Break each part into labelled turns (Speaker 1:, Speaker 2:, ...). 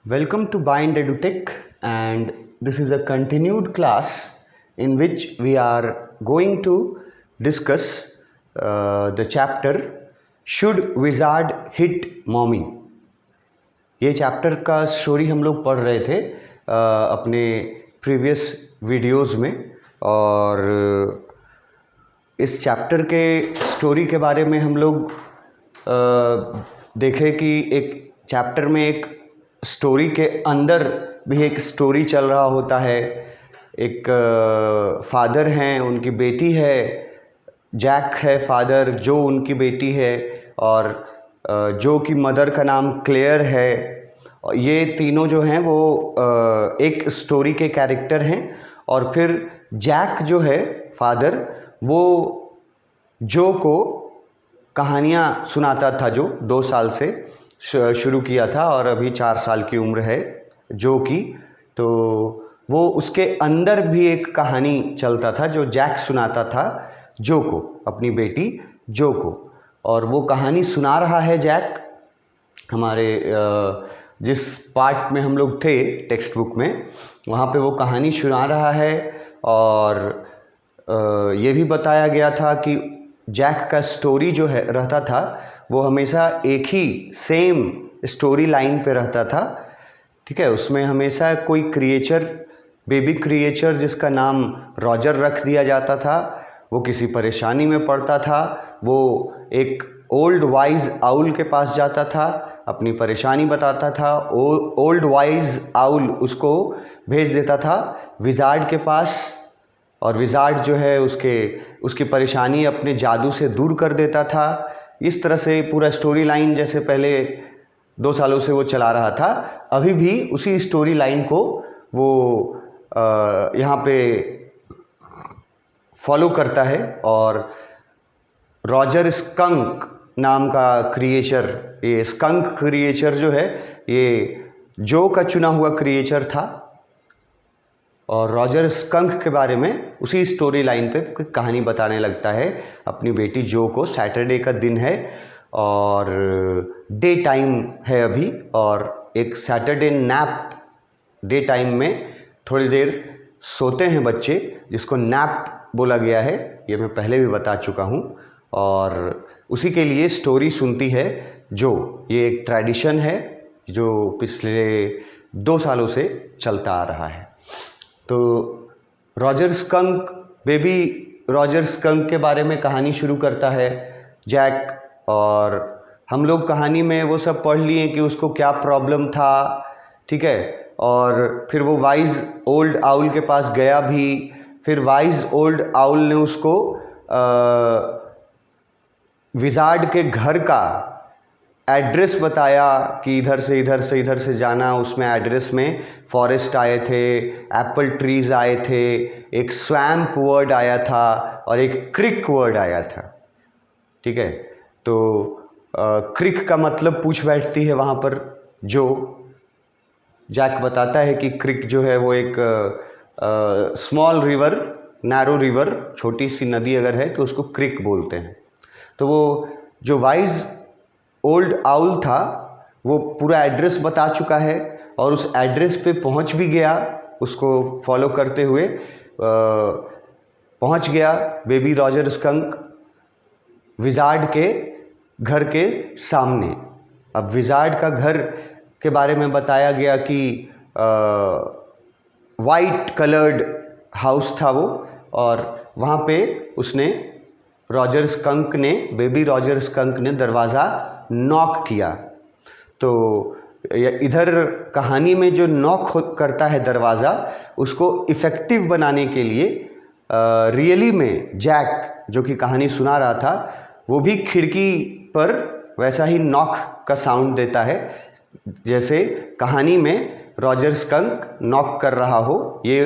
Speaker 1: Welcome to Bind EduTech, and this is a continued class in which we are going to discuss the chapter Should Wizard Hit Mommy? ये chapter का story हम लोग पढ़ रहे थे अपने previous videos में, और इस चैप्टर के स्टोरी के बारे में हम लोग देखे कि एक चैप्टर में एक स्टोरी के अंदर भी एक स्टोरी चल रहा होता है। एक फादर हैं, उनकी बेटी है, जैक है फादर, जो उनकी बेटी है, और जो की मदर का नाम क्लेयर है। ये तीनों जो हैं वो एक स्टोरी के कैरेक्टर हैं। और फिर जैक जो है फादर, वो जो को कहानियाँ सुनाता था, जो 2 साल से शुरू किया था और अभी 4 साल की उम्र है जो की। तो वो उसके अंदर भी एक कहानी चलता था जो जैक सुनाता था जो को, अपनी बेटी जो को। और वो कहानी सुना रहा है जैक हमारे जिस पार्ट में हम लोग थे टेक्स्ट बुक में, वहाँ पे वो कहानी सुना रहा है। और ये भी बताया गया था कि जैक का स्टोरी जो है रहता था वो हमेशा एक ही सेम स्टोरी लाइन पे रहता था। ठीक है, उसमें हमेशा कोई क्रिएचर, बेबी क्रिएचर जिसका नाम रॉजर रख दिया जाता था, वो किसी परेशानी में पड़ता था। वो एक ओल्ड वाइज आउल के पास जाता था, अपनी परेशानी बताता था। ओल्ड वाइज आउल उसको भेज देता था विजार्ड के पास, और विजार्ड जो है उसकी परेशानी अपने जादू से दूर कर देता था। इस तरह से पूरा स्टोरी लाइन जैसे पहले 2 सालों से वो चला रहा था, अभी भी उसी स्टोरी लाइन को वो यहाँ पे फॉलो करता है। और रॉजर स्कंक नाम का क्रिएचर, ये स्कंक क्रिएचर जो है ये जो का चुना हुआ क्रिएचर था। और रॉजर स्कंक के बारे में उसी स्टोरी लाइन पे कहानी बताने लगता है अपनी बेटी जो को। सैटरडे का दिन है और डे टाइम है अभी, और एक सैटरडे नैप, डे टाइम में थोड़ी देर सोते हैं बच्चे, जिसको नैप बोला गया है, ये मैं पहले भी बता चुका हूँ। और उसी के लिए स्टोरी सुनती है जो, ये एक ट्रेडिशन है जो पिछले 2 सालों से चलता आ रहा है। तो Roger skunk, baby Roger skunk के बारे में कहानी शुरू करता है जैक। और हम लोग कहानी में वो सब पढ़ लिए कि उसको क्या प्रॉब्लम था, ठीक है। और फिर वो वाइज ओल्ड आउल के पास गया भी। फिर वाइज ओल्ड आउल ने उसको विजार्ड के घर का एड्रेस बताया कि इधर से जाना। उसमें एड्रेस में फॉरेस्ट आए थे, एप्पल ट्रीज आए थे, एक स्वैम्प वर्ड आया था और एक क्रिक वर्ड आया था। ठीक है, तो क्रिक का मतलब पूछ बैठती है वहाँ पर जो। जैक बताता है कि क्रिक जो है वो एक स्मॉल रिवर, नैरो रिवर, छोटी सी नदी अगर है तो उसको क्रिक बोलते हैं। तो वो जो वाइज ओल्ड आउल था वो पूरा एड्रेस बता चुका है और उस एड्रेस पे पहुंच भी गया, उसको फॉलो करते हुए पहुंच गया बेबी रॉजर स्कंक विजार्ड के घर के सामने। अब विजार्ड का घर के बारे में बताया गया कि वाइट कलर्ड हाउस था वो, और वहाँ पे उसने रॉजर स्कंक ने, बेबी रॉजर स्कंक ने दरवाज़ा नॉक किया। तो इधर कहानी में जो नॉक करता है दरवाज़ा, उसको इफ़ेक्टिव बनाने के लिए रियली में जैक जो कि कहानी सुना रहा था वो भी खिड़की पर वैसा ही नॉक का साउंड देता है जैसे कहानी में रॉजर स्कंक नॉक कर रहा हो। ये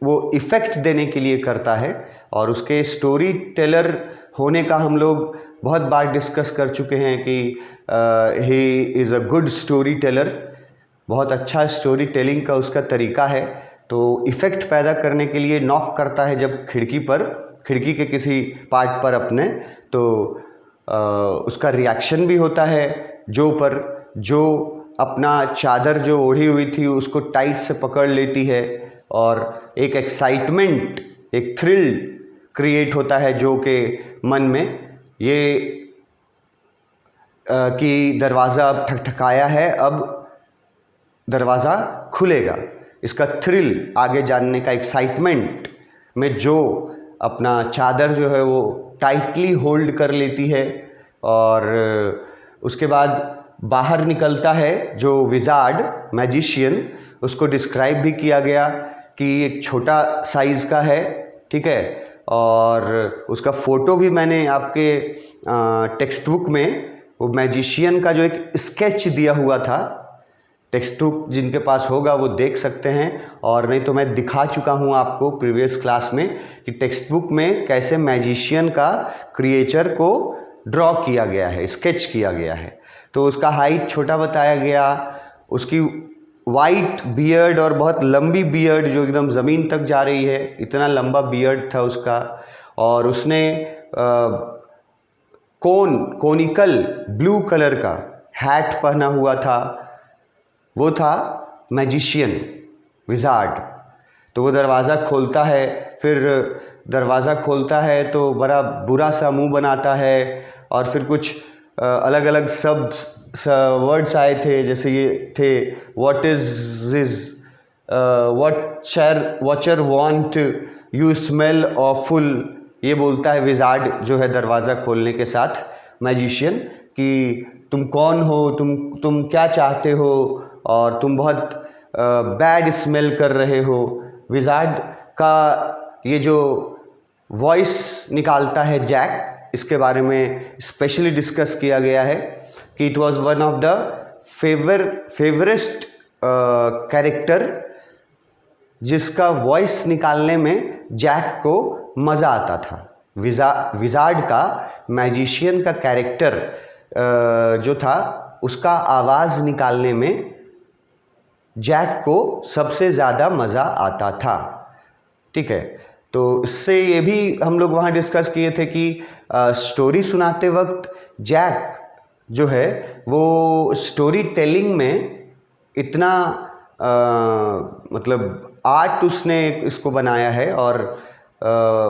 Speaker 1: वो इफ़ेक्ट देने के लिए करता है। और उसके स्टोरी टेलर होने का हम लोग बहुत बार डिस्कस कर चुके हैं कि he is a good story teller, बहुत अच्छा स्टोरी टेलिंग का उसका तरीका है। तो इफ़ेक्ट पैदा करने के लिए नॉक करता है जब खिड़की पर, खिड़की के किसी पार्ट पर अपने, तो उसका रिएक्शन भी होता है जो पर, जो अपना चादर जो ओढ़ी हुई थी उसको टाइट से पकड़ लेती है और एक एक्साइटमेंट, एक थ्रिल क्रिएट होता है जो के मन में, ये कि दरवाज़ा अब ठकठकाया है, अब दरवाज़ा खुलेगा। इसका थ्रिल, आगे जानने का एक्साइटमेंट में जो अपना चादर जो है वो टाइटली होल्ड कर लेती है और उसके बाद बाहर निकलता है जो विज़ार्ड, मैजिशियन, उसको डिस्क्राइब भी किया गया कि एक छोटा साइज़ का है, ठीक है। और उसका फ़ोटो भी मैंने आपके टेक्स्ट बुक में, वो मैजिशियन का जो एक स्केच दिया हुआ था, टेक्स्ट बुक जिनके पास होगा वो देख सकते हैं, और नहीं तो मैं दिखा चुका हूँ आपको प्रीवियस क्लास में कि टेक्स्ट बुक में कैसे मैजिशियन का क्रिएचर को ड्रॉ किया गया है, स्केच किया गया है। तो उसका हाइट छोटा बताया गया, उसकी वाइट बियर्ड और बहुत लंबी बियर्ड जो एकदम ज़मीन तक जा रही है, इतना लंबा बियर्ड था उसका, और उसने कोनिकल ब्लू कलर का हैट पहना हुआ था, वो था मैजिशियन, विज़ार्ड। तो वो दरवाज़ा खोलता है, फिर दरवाज़ा खोलता है तो बड़ा बुरा सा मुंह बनाता है और फिर कुछ अलग अलग वर्ड्स आए थे, जैसे ये थे watcher want you smell awful. ये बोलता है विज़ार्ड जो है दरवाज़ा खोलने के साथ मैजिशियन कि तुम कौन हो, तुम क्या चाहते हो, और तुम बहुत बैड स्मेल कर रहे हो। विज़ार्ड का ये जो वॉइस निकालता है जैक, इसके बारे में स्पेशली डिस्कस किया गया है कि it was one of the favourest character जिसका वॉइस निकालने में जैक को मज़ा आता था। विज़ार्ड का, मैजिशियन का कैरेक्टर जो था, उसका आवाज़ निकालने में जैक को सबसे ज़्यादा मज़ा आता था, ठीक है। तो इससे ये भी हम लोग वहाँ डिस्कस किए थे कि स्टोरी सुनाते वक्त जैक जो है वो स्टोरी टेलिंग में इतना मतलब आर्ट उसने इसको बनाया है, और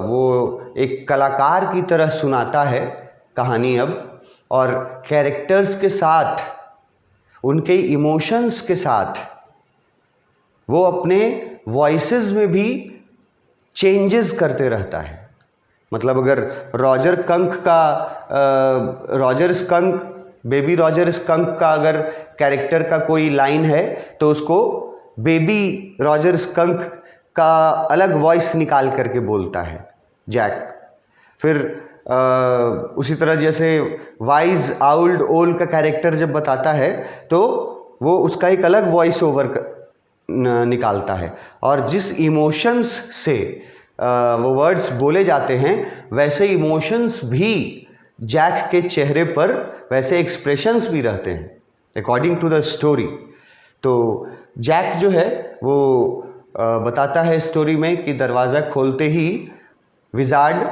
Speaker 1: वो एक कलाकार की तरह सुनाता है कहानी अब, और कैरेक्टर्स के साथ, उनके इमोशंस के साथ वो अपने वॉइसेस में भी चेंजेस करते रहता है। मतलब अगर बेबी रॉजर स्कंक का अगर कैरेक्टर का कोई लाइन है तो उसको बेबी रॉजर स्कंक का अलग वॉइस निकाल करके बोलता है जैक। फिर उसी तरह जैसे वाइज आउल्ड ओल का कैरेक्टर जब बताता है तो वो उसका एक अलग वॉइस ओवर निकालता है, और जिस इमोशंस से वो वर्ड्स बोले जाते हैं वैसे इमोशंस भी जैक के चेहरे पर, वैसे एक्सप्रेशंस भी रहते हैं अकॉर्डिंग टू द स्टोरी। तो जैक जो है वो बताता है स्टोरी में कि दरवाज़ा खोलते ही विज़ार्ड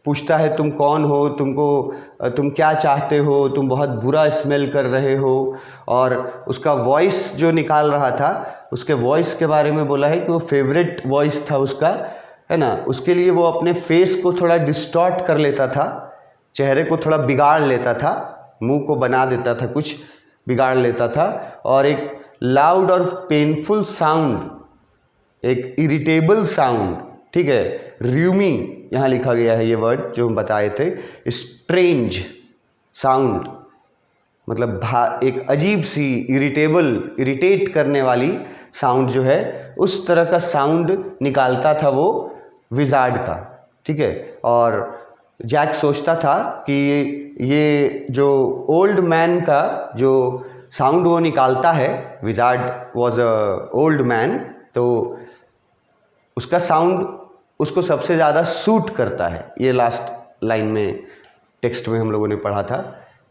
Speaker 1: पूछता है तुम कौन हो, तुम क्या चाहते हो, तुम बहुत बुरा स्मेल कर रहे हो। और उसका वॉइस जो निकाल रहा था, उसके वॉइस के बारे में बोला है कि वो फेवरेट वॉइस था उसका, है ना। उसके लिए वो अपने फेस को थोड़ा डिस्टॉर्ट कर लेता था, चेहरे को थोड़ा बिगाड़ लेता था, मुंह को बना देता था, कुछ बिगाड़ लेता था, और एक लाउड और पेनफुल साउंड, एक इरिटेबल साउंड, ठीक है, र्यूमी यहाँ लिखा गया है ये वर्ड जो हम बताए थे, स्ट्रेंज साउंड, मतलब एक अजीब सी इरिटेट करने वाली साउंड जो है, उस तरह का साउंड निकालता था वो विज़ार्ड का, ठीक है। और जैक सोचता था कि ये जो ओल्ड मैन का जो साउंड वो निकालता है, wizard was a old man, तो उसका साउंड उसको सबसे ज़्यादा सूट करता है। ये लास्ट लाइन में टेक्स्ट में हम लोगों ने पढ़ा था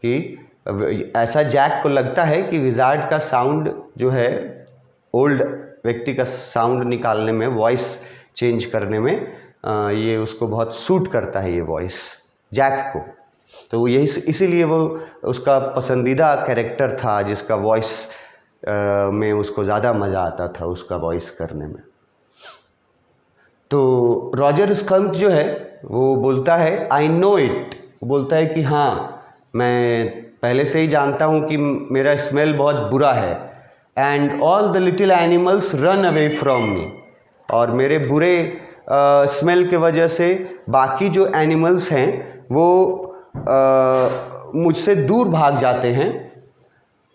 Speaker 1: कि ऐसा जैक को लगता है कि विज़ार्ड का साउंड जो है, ओल्ड व्यक्ति का साउंड निकालने में, वॉइस चेंज करने में, ये उसको बहुत सूट करता है ये वॉइस जैक को। तो यही इसीलिए वो उसका पसंदीदा कैरेक्टर था जिसका वॉइस में उसको ज़्यादा मज़ा आता था उसका वॉइस करने में। तो रॉजर स्कंक जो है वो बोलता है आई नो इट, बोलता है कि हाँ मैं पहले से ही जानता हूँ कि मेरा स्मेल बहुत बुरा है। And all the little animals run away from me, और मेरे बुरे स्मेल के वजह से बाकी जो एनिमल्स हैं वो मुझसे दूर भाग जाते हैं।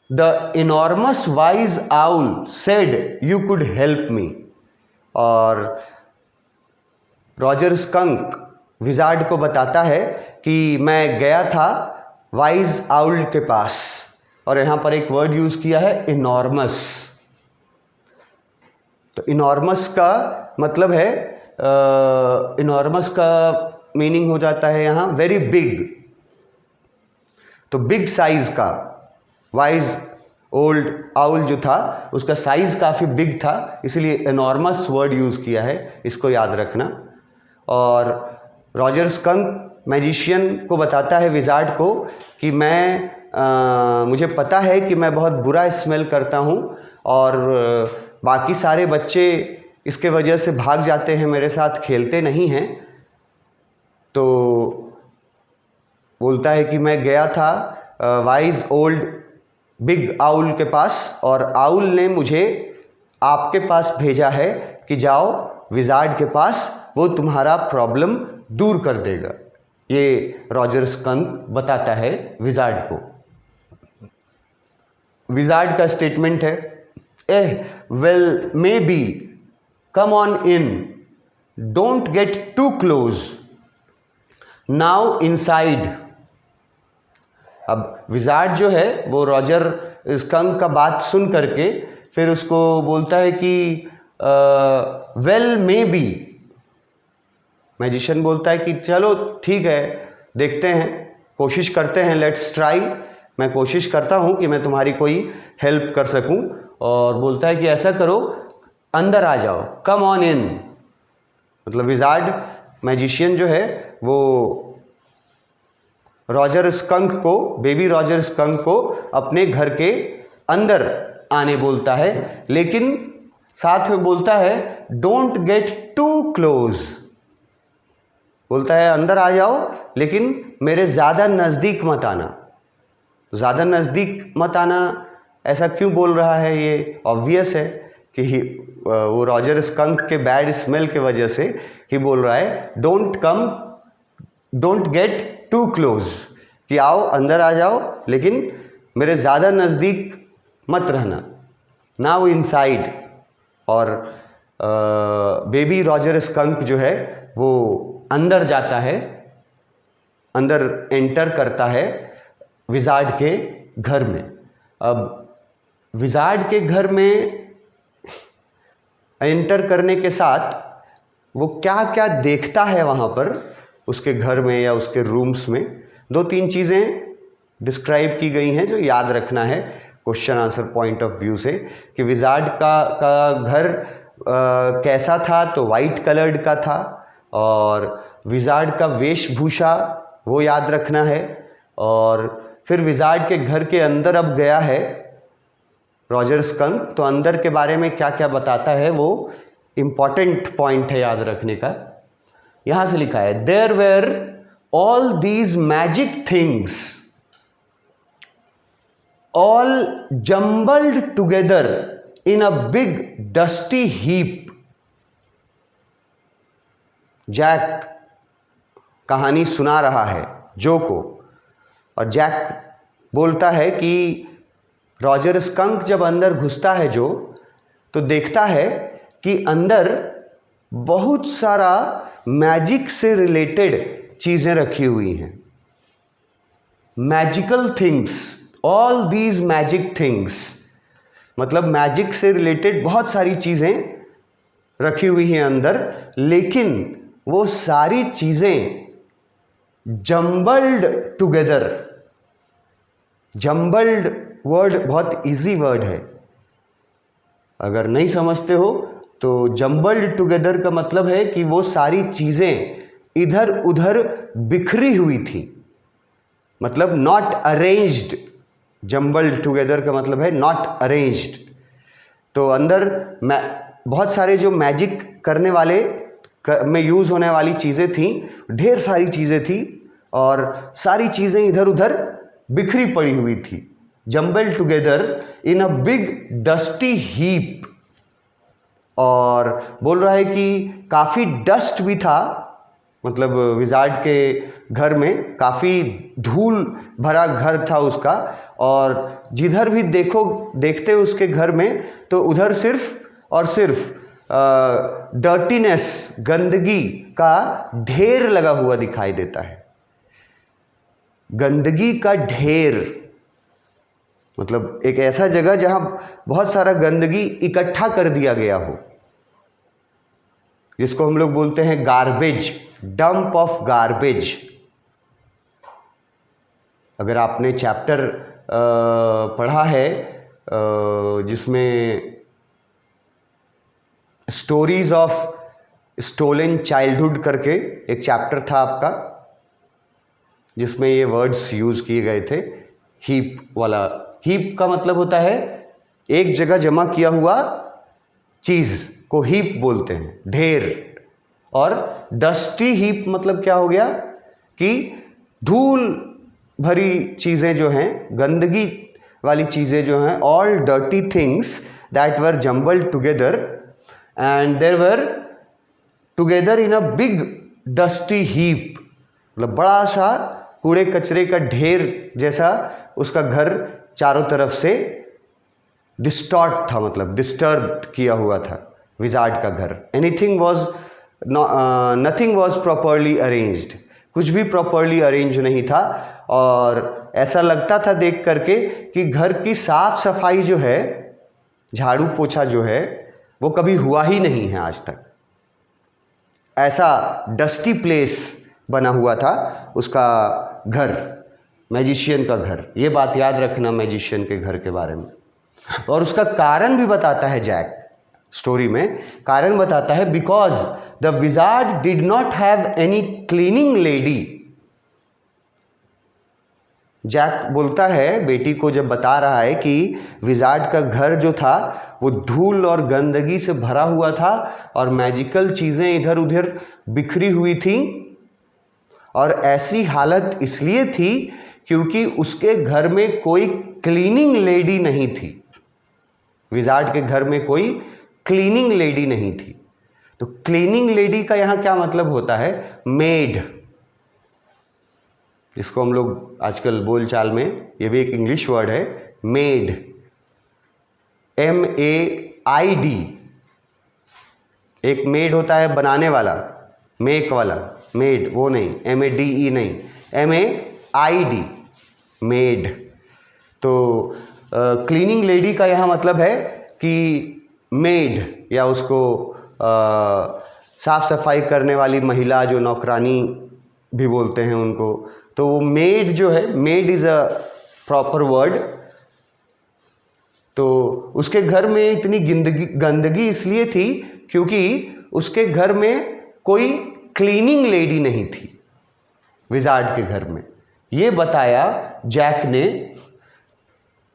Speaker 1: The enormous wise owl said you could help me. और रॉजर स्कंक विजार्ड को बताता है कि मैं गया था वाइज आउल के पास, और यहाँ पर एक वर्ड यूज़ किया है इनॉर्मस। तो इनॉर्मस का मतलब है, इनॉर्मस का मीनिंग हो जाता है यहाँ वेरी बिग। तो बिग साइज का, वाइज ओल्ड आउल जो था उसका साइज काफ़ी बिग था, इसलिए इनॉर्मस वर्ड यूज़ किया है, इसको याद रखना। और रॉजर स्कंक मैजिशियन को बताता है, विजार्ड को, कि मुझे पता है कि मैं बहुत बुरा स्मेल करता हूँ और बाकी सारे बच्चे इसके वजह से भाग जाते हैं, मेरे साथ खेलते नहीं हैं। तो बोलता है कि मैं गया था वाइज ओल्ड बिग आउल के पास, और आउल ने मुझे आपके पास भेजा है कि जाओ विजार्ड के पास, वो तुम्हारा प्रॉब्लम दूर कर देगा। ये रॉजर स्कंक बताता है विजार्ड को। विजार्ड का स्टेटमेंट है, well may be, come on in, don't get too close, now inside. अब विजार्ड जो है वो रॉजर स्कंक का बात सुन करके फिर उसको बोलता है कि वेल मे बी। मैजिशियन बोलता है कि चलो ठीक है, देखते हैं, कोशिश करते हैं, लेट्स ट्राई, मैं कोशिश करता हूँ कि मैं तुम्हारी कोई हेल्प कर सकूँ। और बोलता है कि ऐसा करो, अंदर आ जाओ, कम ऑन इन। मतलब विजार्ड मैजिशियन जो है वो रॉजर स्कंक को, बेबी रॉजर स्कंक को अपने घर के अंदर आने बोलता है, लेकिन साथ में बोलता है डोंट गेट टू क्लोज। बोलता है अंदर आ जाओ लेकिन मेरे ज़्यादा नज़दीक मत आना। ज़्यादा नज़दीक मत आना ऐसा क्यों बोल रहा है? ये ऑब्वियस है कि वो रॉजर स्कंक के बैड स्मेल के वजह से ही बोल रहा है डोंट गेट टू क्लोज, कि आओ अंदर आ जाओ लेकिन मेरे ज़्यादा नज़दीक मत रहना। Now inside. और बेबी रॉजर स्कंक जो है वो अंदर जाता है, अंदर एंटर करता है विजार्ड के घर में। अब विजार्ड के घर में एंटर करने के साथ वो क्या क्या देखता है वहाँ पर उसके घर में या उसके रूम्स में, 2-3 चीज़ें डिस्क्राइब की गई हैं जो याद रखना है question answer point of view से, कि विजार्ड का घर कैसा था। तो वाइट कलर्ड का था। और विजार्ड का वेशभूषा वो याद रखना है। और फिर विजार्ड के घर के अंदर अब गया है रॉजर स्कंक, तो अंदर के बारे में क्या क्या बताता है वो इम्पॉर्टेंट पॉइंट है याद रखने का। यहाँ से लिखा है there were all these magic things all jumbled together in a big dusty heap। जैक कहानी सुना रहा है जो को, और जैक बोलता है कि रॉजर स्कंक जब अंदर घुसता है जो, तो देखता है कि अंदर बहुत सारा मैजिक से रिलेटेड चीज़ें रखी हुई हैं। Magical things, all these magic things, मतलब मैजिक से रिलेटेड बहुत सारी चीज़ें रखी हुई हैं अंदर, लेकिन वो सारी चीज़ें जम्बल्ड टुगेदर। जम्बल्ड वर्ड बहुत इजी वर्ड है, अगर नहीं समझते हो तो जम्बल्ड टुगेदर का मतलब है कि वो सारी चीज़ें इधर उधर बिखरी हुई थी, मतलब नॉट अरेंज्ड जम्बल्ड टुगेदर का मतलब है नॉट अरेंज्ड। तो अंदर बहुत सारे जो मैजिक करने वाले में यूज़ होने वाली चीज़ें थी, ढेर सारी चीज़ें थी और सारी चीज़ें इधर उधर बिखरी पड़ी हुई थी। Jumbled together in a big dusty heap, और बोल रहा है कि काफ़ी डस्ट भी था, मतलब विजार्ड के घर में काफ़ी धूल भरा घर था उसका, और जिधर भी देखते उसके घर में तो उधर सिर्फ और सिर्फ डर्टीनेस, गंदगी का ढेर लगा हुआ दिखाई देता है। गंदगी का ढेर मतलब एक ऐसा जगह जहां बहुत सारा गंदगी इकट्ठा कर दिया गया हो, जिसको हम लोग बोलते हैं गार्बेज, डंप ऑफ गार्बेज। अगर आपने चैप्टर पढ़ा है जिसमें स्टोरीज ऑफ स्टोलन चाइल्डहुड करके एक चैप्टर था आपका, जिसमें ये वर्ड्स यूज किए गए थे, हीप वाला। हीप का मतलब होता है एक जगह जमा किया हुआ चीज को हीप बोलते हैं, ढेर। और डस्टी हीप मतलब क्या हो गया कि धूल भरी चीजें जो हैं, गंदगी वाली चीजें जो हैं, all dirty things that were jumbled together and there were together in a big dusty heap, मतलब बड़ा सा कूड़े कचरे का ढेर जैसा उसका घर चारों तरफ से डिस्टॉर्ट था, मतलब डिस्टर्ब किया हुआ था विजार्ड का घर। नथिंग वॉज प्रॉपरली अरेंज्ड, कुछ भी प्रॉपरली अरेंज नहीं था, और ऐसा लगता था देख करके कि घर की साफ सफाई जो है, झाड़ू पोछा जो है, वो कभी हुआ ही नहीं है आज तक। ऐसा डस्टी प्लेस बना हुआ था उसका घर, मैजिशियन का घर। ये बात याद रखना मैजिशियन के घर के बारे में। और उसका कारण भी बताता है जैक, स्टोरी में कारण बताता है, because the wizard did not have any cleaning lady. जैक बोलता है बेटी को, जब बता रहा है कि विजार्ड का घर जो था वो धूल और गंदगी से भरा हुआ था और मैजिकल चीजें इधर उधर बिखरी हुई थी, और ऐसी हालत इसलिए थी क्योंकि उसके घर में कोई क्लीनिंग लेडी नहीं थी। विजार्ड के घर में कोई क्लीनिंग लेडी नहीं थी। तो क्लीनिंग लेडी का यहां क्या मतलब होता है? मेड, जिसको हम लोग आजकल बोलचाल में, ये भी एक इंग्लिश वर्ड है, मेड, MAID। एक मेड होता है बनाने वाला, मेक वाला, मेड वो नहीं, MADE नहीं, MAID, मेड। तो क्लीनिंग लेडी का यहाँ मतलब है कि मेड, या उसको साफ सफाई करने वाली महिला, जो नौकरानी भी बोलते हैं उनको। तो वो मेड जो है, made is a proper word. तो उसके घर में इतनी गंदगी इसलिए थी क्योंकि उसके घर में कोई क्लीनिंग लेडी नहीं थी, विजार्ड के घर में। ये बताया जैक ने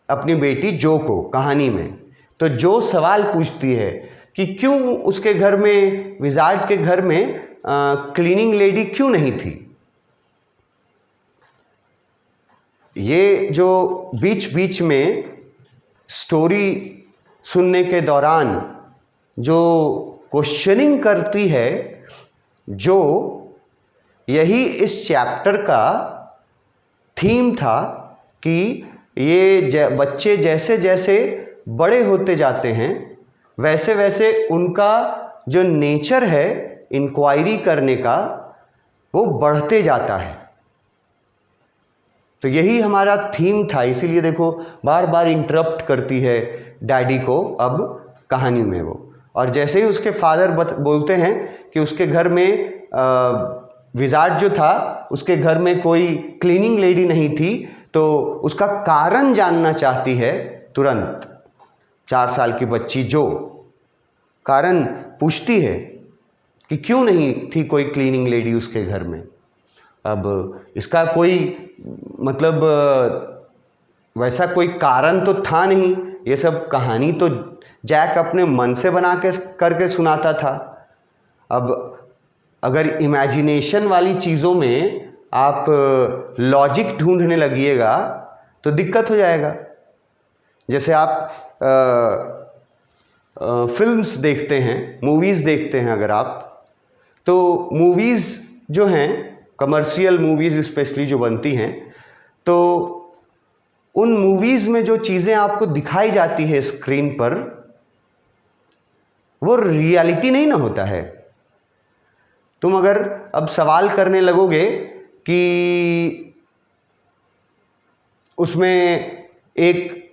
Speaker 1: अपनी बेटी जो को कहानी में। तो जो सवाल पूछती है कि क्यों उसके घर में, विजार्ड के घर में क्लीनिंग लेडी क्यों नहीं थी। ये जो बीच बीच में स्टोरी सुनने के दौरान जो क्वेश्चनिंग करती है, जो यही इस चैप्टर का थीम था कि ये बच्चे जैसे जैसे बड़े होते जाते हैं वैसे वैसे उनका जो नेचर है इंक्वायरी करने का, वो बढ़ते जाता है। तो यही हमारा थीम था। इसीलिए देखो बार बार इंटरप्ट करती है डैडी को अब कहानी में वो। और जैसे ही उसके फादर बोलते हैं कि उसके घर में विजार्ड जो था, उसके घर में कोई क्लीनिंग लेडी नहीं थी, तो उसका कारण जानना चाहती है तुरंत 4 साल की बच्ची जो कारण पूछती है कि क्यों नहीं थी कोई क्लीनिंग लेडी उसके घर में। अब इसका कोई मतलब वैसा कोई कारण तो था नहीं, ये सब कहानी तो जैक अपने मन से बना के करके सुनाता था। अब अगर इमेजिनेशन वाली चीज़ों में आप लॉजिक ढूंढने लगिएगा तो दिक्कत हो जाएगा। जैसे आप फिल्म्स देखते हैं, मूवीज़ देखते हैं अगर आप, तो मूवीज़ जो हैं, कमर्शियल मूवीज़ स्पेशली जो बनती हैं, तो उन मूवीज़ में जो चीज़ें आपको दिखाई जाती है स्क्रीन पर, वो रियलिटी नहीं ना होता है। तुम अगर अब सवाल करने लगोगे कि उसमें एक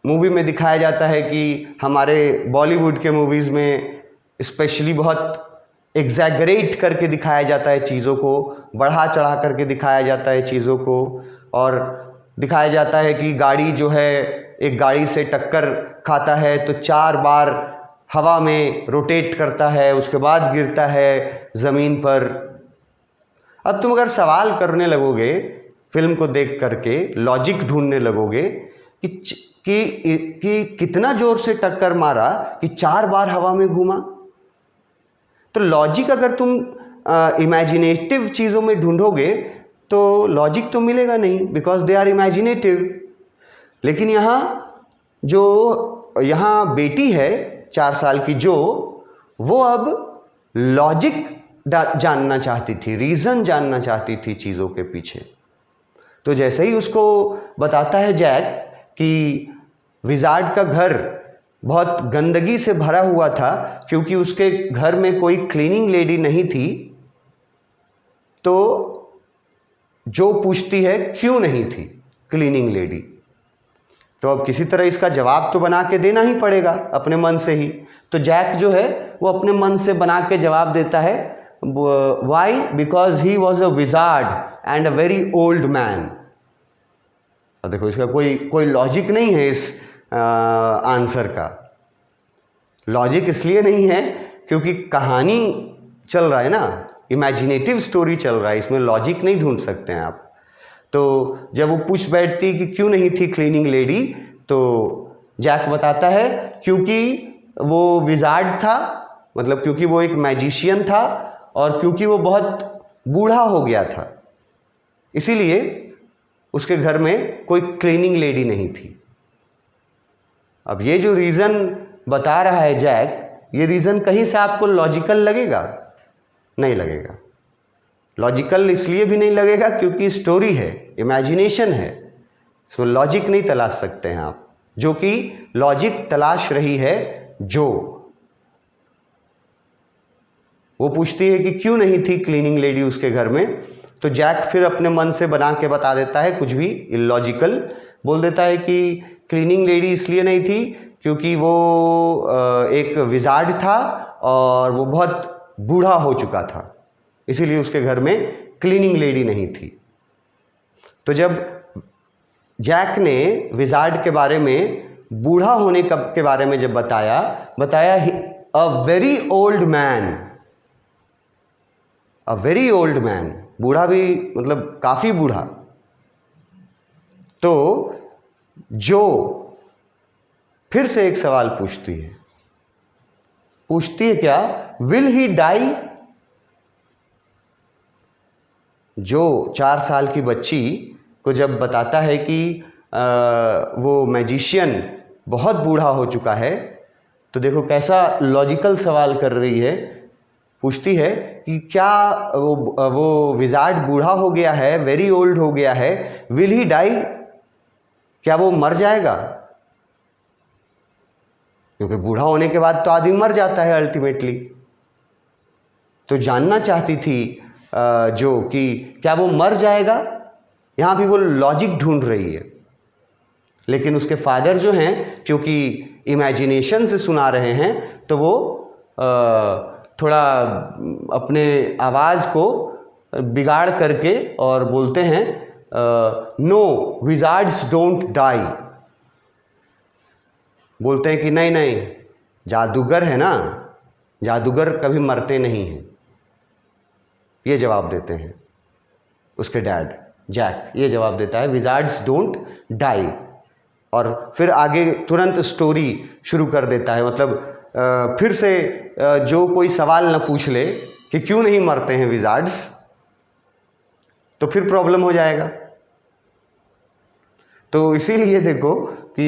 Speaker 1: मूवी में दिखाया जाता है कि हमारे बॉलीवुड के मूवीज़ में स्पेशली बहुत एग्जैगरेट करके दिखाया जाता है चीज़ों को, बढ़ा चढ़ा करके दिखाया जाता है चीज़ों को, और दिखाया जाता है कि गाड़ी जो है एक गाड़ी से टक्कर खाता है तो 4 बार हवा में रोटेट करता है, उसके बाद गिरता है ज़मीन पर। अब तुम अगर सवाल करने लगोगे फिल्म को देख करके, लॉजिक ढूंढने लगोगे कि कितना ज़ोर से टक्कर मारा कि 4 बार हवा में घूमा, तो लॉजिक अगर तुम इमेजिनेटिव चीज़ों में ढूंढोगे तो लॉजिक तो मिलेगा नहीं, बिकॉज दे आर इमेजिनेटिव। लेकिन यहाँ बेटी है 4 साल की, वो अब लॉजिक जानना चाहती थी, रीज़न जानना चाहती थी चीज़ों के पीछे। तो जैसे ही उसको बताता है जैक कि विजार्ड का घर बहुत गंदगी से भरा हुआ था क्योंकि उसके घर में कोई क्लीनिंग लेडी नहीं थी, तो जो पूछती है क्यों नहीं थी क्लीनिंग लेडी, तो अब किसी तरह इसका जवाब तो बना के देना ही पड़ेगा अपने मन से ही। तो जैक जो है वो अपने मन से बना के जवाब देता है, why, because he was a wizard and a very old man. अब देखो इसका कोई लॉजिक नहीं है इस आंसर का। लॉजिक इसलिए नहीं है क्योंकि कहानी चल रहा है ना, इमेजिनेटिव स्टोरी चल रहा है, इसमें लॉजिक नहीं ढूंढ सकते हैं आप। तो जब वो पूछ बैठती कि क्यों नहीं थी क्लीनिंग लेडी, तो जैक बताता है क्योंकि वो विजार्ड था, मतलब क्योंकि वो एक मैजिशियन था और क्योंकि वो बहुत बूढ़ा हो गया था, इसीलिए उसके घर में कोई क्लीनिंग लेडी नहीं थी। अब ये जो रीज़न बता रहा है जैक, ये रीज़न कहीं से आपको लॉजिकल लगेगा? नहीं लगेगा। लॉजिकल इसलिए भी नहीं लगेगा क्योंकि स्टोरी है, इमेजिनेशन है, इसमें लॉजिक नहीं तलाश सकते हैं आप, जो कि लॉजिक तलाश रही है जो। वो पूछती है कि क्यों नहीं थी क्लीनिंग लेडी उसके घर में, तो जैक फिर अपने मन से बना के बता देता है, कुछ भी इलॉजिकल बोल देता है कि क्लीनिंग लेडी इसलिए नहीं थी क्योंकि वो एक विजार्ड था और वो बहुत बूढ़ा हो चुका था, इसीलिए उसके घर में क्लीनिंग लेडी नहीं थी। तो जब जैक ने विजार्ड के बारे में, बूढ़ा होने के बारे में जब बताया अ वेरी ओल्ड मैन, अ वेरी ओल्ड मैन, बूढ़ा भी मतलब काफ़ी बूढ़ा। तो जो फिर से एक सवाल पूछती है क्या, विल ही डाई? जो 4 साल की बच्ची को जब बताता है कि वो मैजिशियन बहुत बूढ़ा हो चुका है, तो देखो कैसा लॉजिकल सवाल कर रही है। पूछती है कि क्या वो विजार्ड बूढ़ा हो गया है, वेरी ओल्ड हो गया है, विल ही डाई? क्या वो मर जाएगा? क्योंकि बूढ़ा होने के बाद तो आदमी मर जाता है अल्टीमेटली। तो जानना चाहती थी जो कि क्या वो मर जाएगा। यहाँ भी वो लॉजिक ढूंढ रही है, लेकिन उसके फादर जो हैं, क्योंकि इमेजिनेशन से सुना रहे हैं, तो वो थोड़ा अपने आवाज़ को बिगाड़ करके और बोलते हैं, नो विजार्ड्स डोंट डाई। बोलते हैं कि नहीं, जादूगर है ना, जादूगर कभी मरते नहीं हैं। ये जवाब देते हैं उसके डैड, जैक ये जवाब देता है, विजार्ड्स डोंट डाई। और फिर आगे तुरंत स्टोरी शुरू कर देता है। मतलब फिर से जो कोई सवाल ना पूछ ले कि क्यों नहीं मरते हैं विजार्ड्स, तो फिर प्रॉब्लम हो जाएगा। तो इसीलिए देखो कि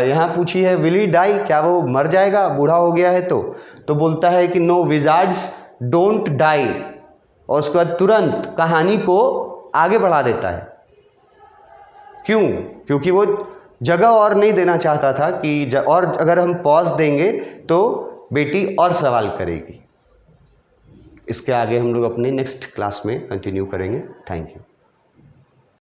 Speaker 1: यहाँ पूछी है विल ही डाई, क्या वो मर जाएगा बूढ़ा हो गया है तो बोलता है कि नो विजार्ड्स डोंट डाई, और उसके बाद तुरंत कहानी को आगे बढ़ा देता है। क्यों? क्योंकि वो जगह और नहीं देना चाहता था कि और अगर हम पॉज देंगे तो बेटी और सवाल करेगी। इसके आगे हम लोग अपने नेक्स्ट क्लास में कंटिन्यू करेंगे। Thank you.